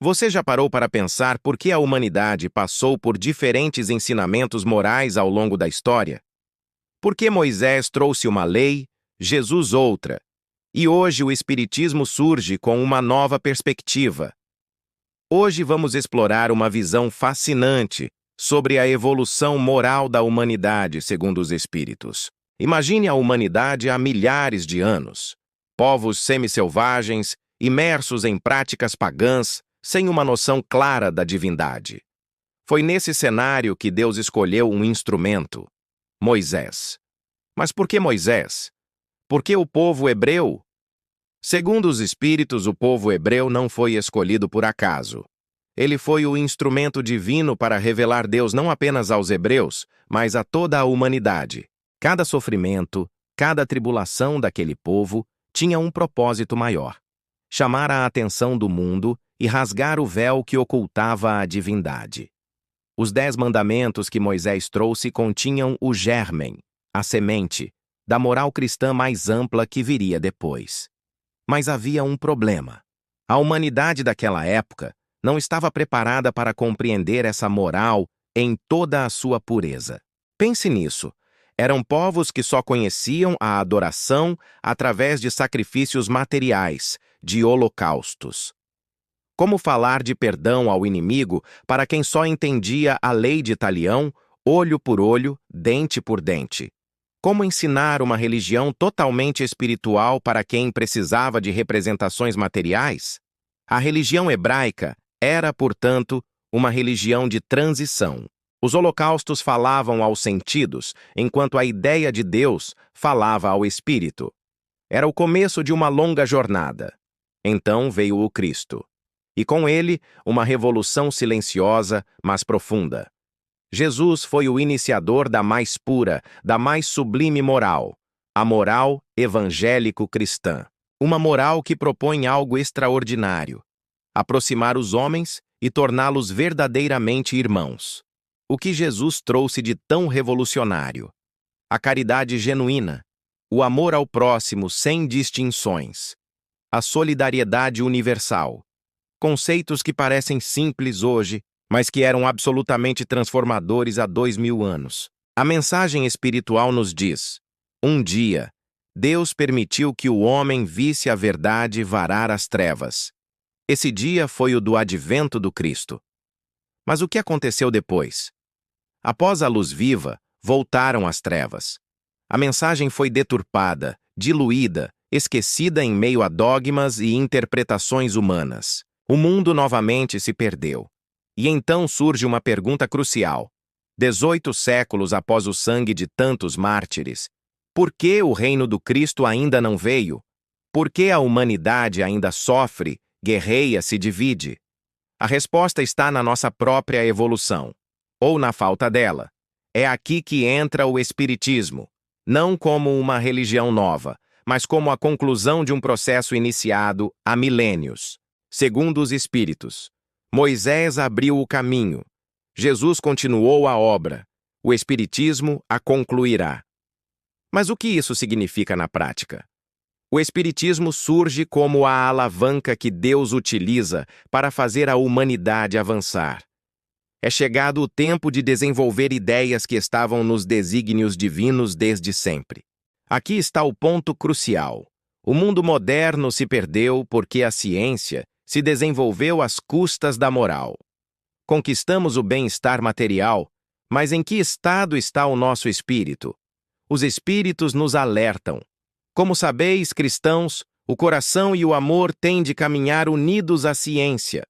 Você já parou para pensar por que a humanidade passou por diferentes ensinamentos morais ao longo da história? Por que Moisés trouxe uma lei, Jesus outra, e hoje o Espiritismo surge com uma nova perspectiva? Hoje vamos explorar uma visão fascinante sobre a evolução moral da humanidade segundo os Espíritos. Imagine a humanidade há milhares de anos. Povos semi-selvagens, imersos em práticas pagãs, sem uma noção clara da divindade. Foi nesse cenário que Deus escolheu um instrumento, Moisés. Mas por que Moisés? Por que o povo hebreu? Segundo os Espíritos, o povo hebreu não foi escolhido por acaso. Ele foi o instrumento divino para revelar Deus não apenas aos hebreus, mas a toda a humanidade. Cada sofrimento, cada tribulação daquele povo tinha um propósito maior: chamar a atenção do mundo e rasgar o véu que ocultava a divindade. Os 10 mandamentos que Moisés trouxe continham o germen, a semente, da moral cristã mais ampla que viria depois. Mas havia um problema. A humanidade daquela época não estava preparada para compreender essa moral em toda a sua pureza. Pense nisso. Eram povos que só conheciam a adoração através de sacrifícios materiais, de holocaustos. Como falar de perdão ao inimigo para quem só entendia a lei de talião, olho por olho, dente por dente? Como ensinar uma religião totalmente espiritual para quem precisava de representações materiais? A religião hebraica era, portanto, uma religião de transição. Os holocaustos falavam aos sentidos, enquanto a ideia de Deus falava ao espírito. Era o começo de uma longa jornada. Então veio o Cristo. E com ele, uma revolução silenciosa, mas profunda. Jesus foi o iniciador da mais pura, da mais sublime moral, a moral evangélico-cristã. Uma moral que propõe algo extraordinário: aproximar os homens e torná-los verdadeiramente irmãos. O que Jesus trouxe de tão revolucionário? A caridade genuína, o amor ao próximo sem distinções, a solidariedade universal. Conceitos que parecem simples hoje, mas que eram absolutamente transformadores há 2000 anos. A mensagem espiritual nos diz: um dia, Deus permitiu que o homem visse a verdade varar as trevas. Esse dia foi o do advento do Cristo. Mas o que aconteceu depois? Após a luz viva, voltaram as trevas. A mensagem foi deturpada, diluída, esquecida em meio a dogmas e interpretações humanas. O mundo novamente se perdeu. E então surge uma pergunta crucial. 18 séculos após o sangue de tantos mártires, por que o reino do Cristo ainda não veio? Por que a humanidade ainda sofre, guerreia, se divide? A resposta está na nossa própria evolução, ou na falta dela. É aqui que entra o Espiritismo, não como uma religião nova, mas como a conclusão de um processo iniciado há milênios. Segundo os Espíritos, Moisés abriu o caminho, Jesus continuou a obra, o Espiritismo a concluirá. Mas o que isso significa na prática? O Espiritismo surge como a alavanca que Deus utiliza para fazer a humanidade avançar. É chegado o tempo de desenvolver ideias que estavam nos desígnios divinos desde sempre. Aqui está o ponto crucial. O mundo moderno se perdeu porque a ciência se desenvolveu às custas da moral. Conquistamos o bem-estar material, mas em que estado está o nosso espírito? Os espíritos nos alertam. Como sabeis, cristãos, o coração e o amor têm de caminhar unidos à ciência.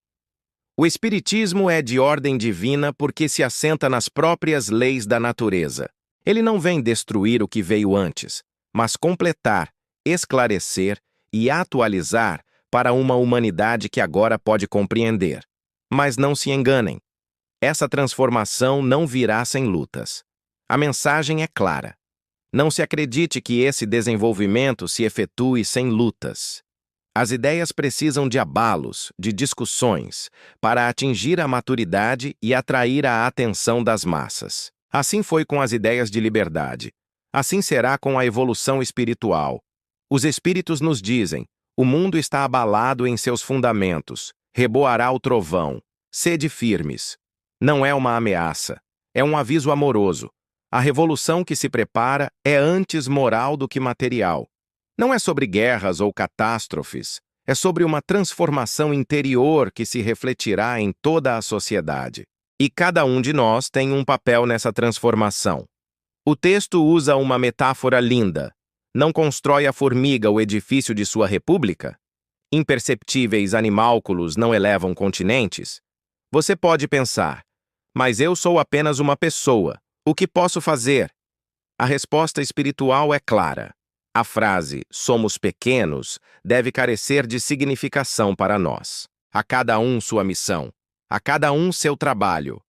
O espiritismo é de ordem divina porque se assenta nas próprias leis da natureza. Ele não vem destruir o que veio antes, mas completar, esclarecer e atualizar para uma humanidade que agora pode compreender. Mas não se enganem. Essa transformação não virá sem lutas. A mensagem é clara. Não se acredite que esse desenvolvimento se efetue sem lutas. As ideias precisam de abalos, de discussões, para atingir a maturidade e atrair a atenção das massas. Assim foi com as ideias de liberdade. Assim será com a evolução espiritual. Os espíritos nos dizem: o mundo está abalado em seus fundamentos. reboará o trovão. Sede firmes. Não é uma ameaça, é um aviso amoroso. A revolução que se prepara é antes moral do que material. Não é sobre guerras ou catástrofes, é sobre uma transformação interior que se refletirá em toda a sociedade. E cada um de nós tem um papel nessa transformação. O texto usa uma metáfora linda. Não constrói a formiga o edifício de sua república? Imperceptíveis animálculos não elevam continentes? Você pode pensar, mas eu sou apenas uma pessoa. O que posso fazer? A resposta espiritual é clara. A frase "somos pequenos" deve carecer de significação para nós. A cada um sua missão, a cada um seu trabalho.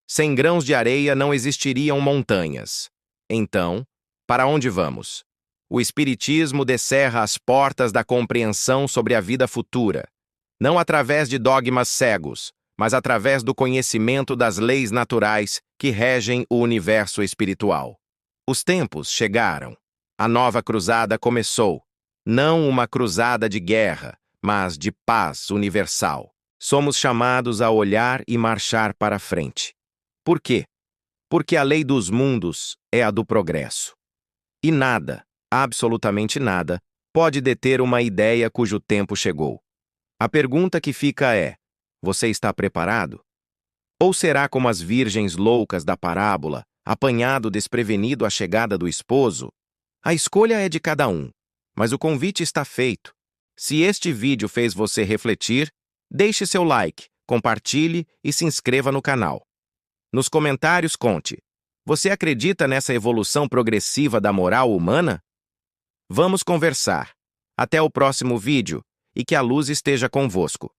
Sem grãos de areia não existiriam montanhas. Então, para onde vamos? O Espiritismo descerra as portas da compreensão sobre a vida futura, não através de dogmas cegos, mas através do conhecimento das leis naturais que regem o universo espiritual. Os tempos chegaram. A nova cruzada começou. Não uma cruzada de guerra, mas de paz universal. Somos chamados a olhar e marchar para frente. Por quê? Porque a lei dos mundos é a do progresso. E nada, absolutamente nada, pode deter uma ideia cujo tempo chegou. A pergunta que fica é: você está preparado? Ou será como as virgens loucas da parábola, apanhado desprevenido à chegada do esposo? A escolha é de cada um, mas o convite está feito. Se este vídeo fez você refletir, deixe seu like, compartilhe e se inscreva no canal. Nos comentários conte: você acredita nessa evolução progressiva da moral humana? Vamos conversar. Até o próximo vídeo e que a luz esteja convosco.